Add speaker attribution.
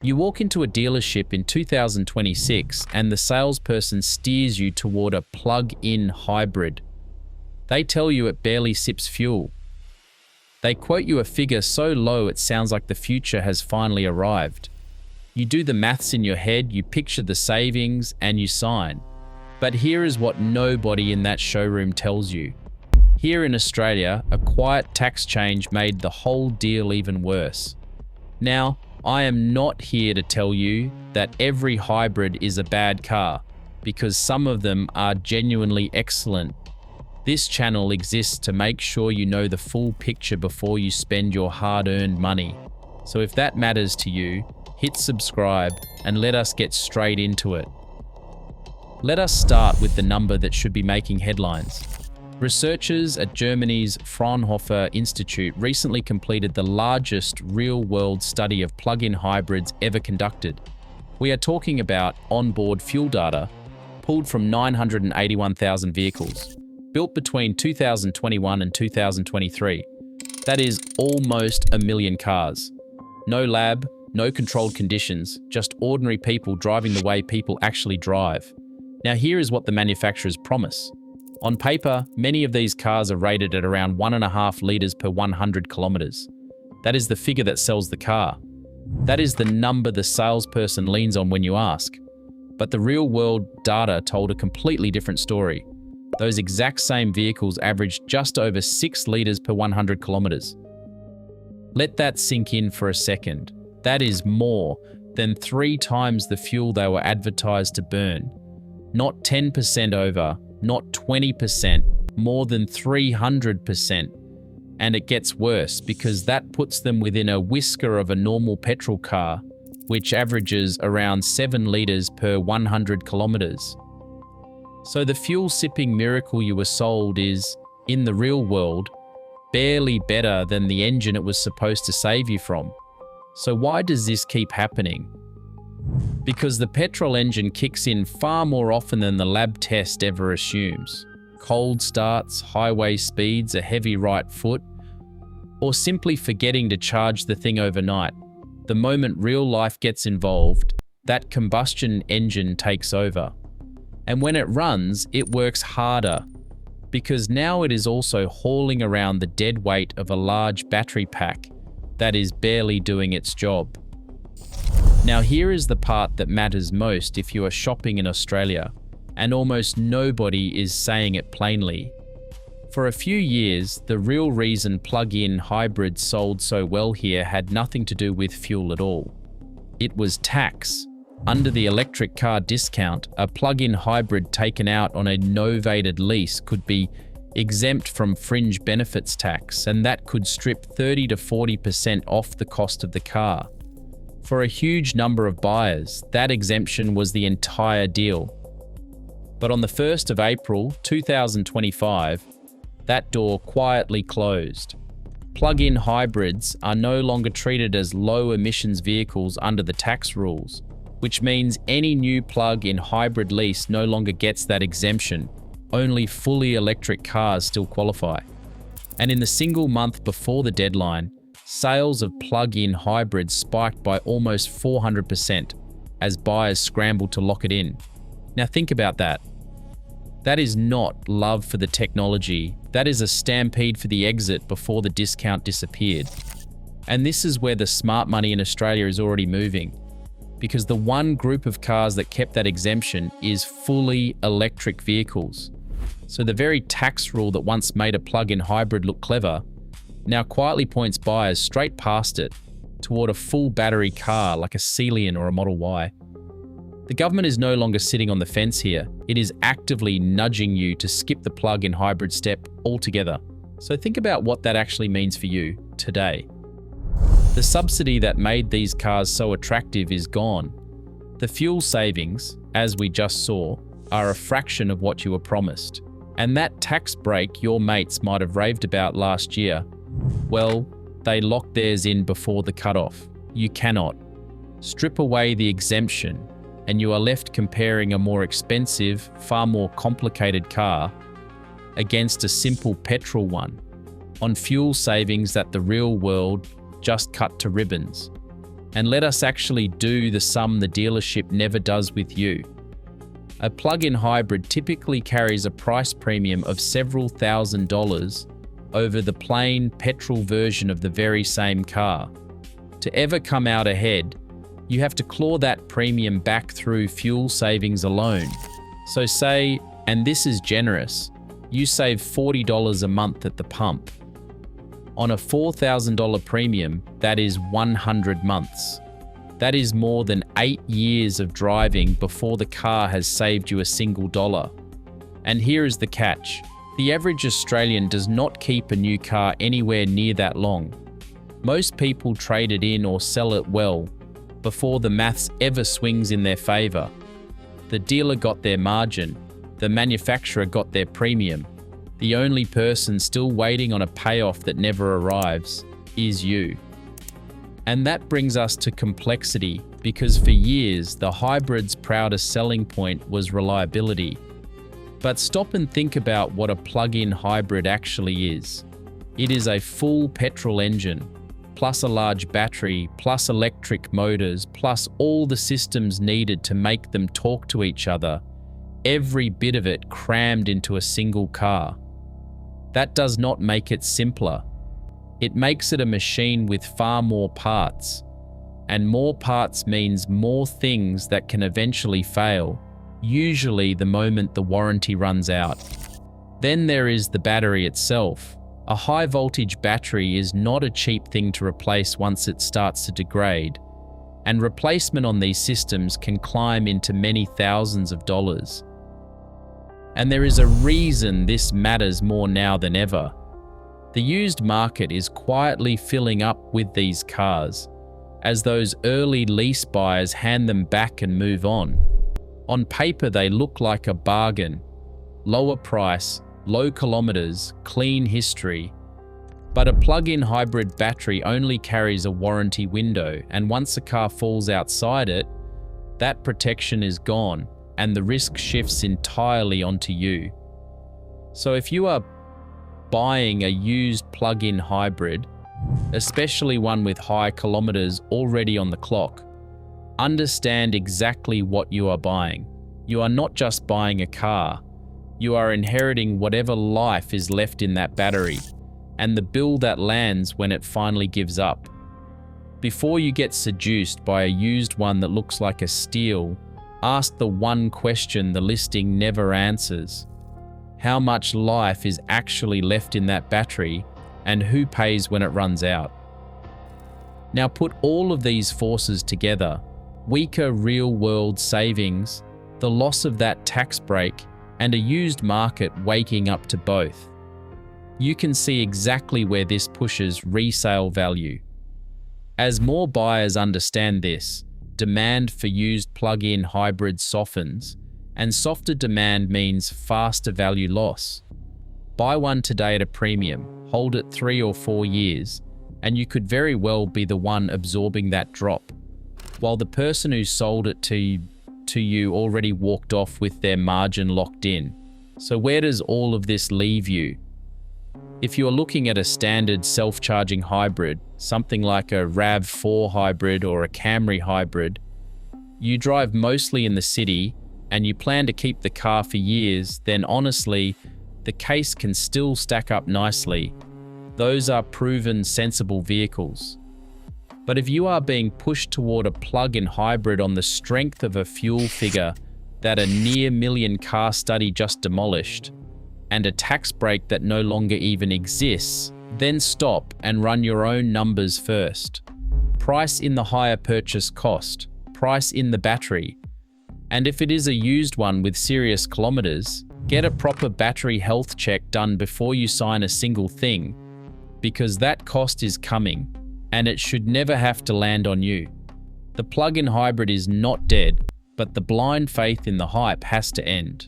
Speaker 1: You walk into a dealership in 2026 and the salesperson steers you toward a plug-in hybrid. They tell you it barely sips fuel. They quote you a figure so low it sounds like the future has finally arrived. You do the maths in your head, you picture the savings, and you sign. But here is what nobody in that showroom tells you. Here in Australia, a quiet tax change made the whole deal even worse. Now, I am not here to tell you that every hybrid is a bad car, because some of them are genuinely excellent. This channel exists to make sure you know the full picture before you spend your hard-earned money. So if that matters to you, hit subscribe and let us get straight into it. Let us start with the number that should be making headlines. Researchers at Germany's Fraunhofer Institute recently completed the largest real-world study of plug-in hybrids ever conducted. We are talking about onboard fuel data pulled from 981,000 vehicles, built between 2021 and 2023. That is almost a million cars. No lab, no controlled conditions, just ordinary people driving the way people actually drive. Now here is what the manufacturers promise. On paper, many of these cars are rated at around 1.5 litres per 100 kilometres. That is the figure that sells the car. That is the number the salesperson leans on when you ask. But the real-world data told a completely different story. Those exact same vehicles averaged just over 6 litres per 100 kilometres. Let that sink in for a second. That is more than 3 times the fuel they were advertised to burn. Not 10% over, not 20%, more than 300%. And it gets worse because that puts them within a whisker of a normal petrol car, which averages around 7 litres per 100 kilometres. So the fuel-sipping miracle you were sold is, in the real world, barely better than the engine it was supposed to save you from. So why does this keep happening? Because the petrol engine kicks in far more often than the lab test ever assumes. Cold starts, highway speeds, a heavy right foot, or simply forgetting to charge the thing overnight. The moment real life gets involved, that combustion engine takes over. And when it runs, it works harder, because now it is also hauling around the dead weight of a large battery pack that is barely doing its job. Now here is the part that matters most if you are shopping in Australia, and almost nobody is saying it plainly. For a few years, the real reason plug-in hybrids sold so well here had nothing to do with fuel at all. It was tax. Under the electric car discount, a plug-in hybrid taken out on a novated lease could be exempt from fringe benefits tax, and that could strip 30 to 40% off the cost of the car. For a huge number of buyers, that exemption was the entire deal. But on the 1st of April 2025, that door quietly closed. Plug-in hybrids are no longer treated as low-emissions vehicles under the tax rules, which means any new plug-in hybrid lease no longer gets that exemption. Only fully electric cars still qualify. And in the single month before the deadline, sales of plug-in hybrids spiked by almost 400% as buyers scrambled to lock it in. Now think about that. That is not love for the technology. That is a stampede for the exit before the discount disappeared. And this is where the smart money in Australia is already moving, because the one group of cars that kept that exemption is fully electric vehicles. So the very tax rule that once made a plug-in hybrid look clever now quietly points buyers straight past it toward a full battery car like a Celion or a Model Y. The government is no longer sitting on the fence here. It is actively nudging you to skip the plug-in hybrid step altogether. So think about what that actually means for you today. The subsidy that made these cars so attractive is gone. The fuel savings, as we just saw, are a fraction of what you were promised. And that tax break your mates might have raved about last year, well, they locked theirs in before the cutoff. You cannot. Strip away the exemption, and you are left comparing a more expensive, far more complicated car against a simple petrol one, on fuel savings that the real world just cut to ribbons. and let us actually do the sum the dealership never does with you. A plug-in hybrid typically carries a price premium of several $1,000s over the plain petrol version of the very same car. To ever come out ahead, you have to claw that premium back through fuel savings alone. So say, and this is generous, you save $40 a month at the pump. On a $4,000 premium, that is 100 months. That is more than 8 years of driving before the car has saved you a single dollar. And here is the catch. The average Australian does not keep a new car anywhere near that long. Most people trade it in or sell it well before the maths ever swings in their favour. The dealer got their margin, the manufacturer got their premium. The only person still waiting on a payoff that never arrives is you. And that brings us to complexity, because for years the hybrid's proudest selling point was reliability. But stop and think about what a plug-in hybrid actually is. It is a full petrol engine, plus a large battery, plus electric motors, plus all the systems needed to make them talk to each other, every bit of it crammed into a single car. That does not make it simpler. It makes it a machine with far more parts, and more parts means more things that can eventually fail, usually the moment the warranty runs out. Then there is the battery itself. A high voltage battery is not a cheap thing to replace once it starts to degrade, and replacement on these systems can climb into many thousands of dollars. And there is a reason this matters more now than ever. The used market is quietly filling up with these cars, as those early lease buyers hand them back and move on. On paper, they look like a bargain. Lower price, low kilometers, clean history. But a plug-in hybrid battery only carries a warranty window, and once a car falls outside it, that protection is gone, and the risk shifts entirely onto you. So if you are buying a used plug-in hybrid, especially one with high kilometers already on the clock, understand exactly what you are buying. You are not just buying a car, you are inheriting whatever life is left in that battery, and the bill that lands when it finally gives up. Before you get seduced by a used one that looks like a steal, ask the one question the listing never answers. How much life is actually left in that battery, and who pays when it runs out? Now put all of these forces together: weaker real-world savings, the loss of that tax break, and a used market waking up to both. You can see exactly where this pushes resale value. As more buyers understand this, demand for used plug-in hybrids softens, and softer demand means faster value loss. Buy one today at a premium, hold it 3 or 4 years, and you could very well be the one absorbing that drop, while the person who sold it to you already walked off with their margin locked in. So where does all of this leave you? If you are looking at a standard self-charging hybrid, something like a RAV4 hybrid or a Camry hybrid, you drive mostly in the city and you plan to keep the car for years, then honestly, the case can still stack up nicely. Those are proven, sensible vehicles. But if you are being pushed toward a plug-in hybrid on the strength of a fuel figure that a near-million car study just demolished, and a tax break that no longer even exists, then stop and run your own numbers first. Price in the higher purchase cost, price in the battery, and if it is a used one with serious kilometers, get a proper battery health check done before you sign a single thing, because that cost is coming, and it should never have to land on you. The plug-in hybrid is not dead, but the blind faith in the hype has to end.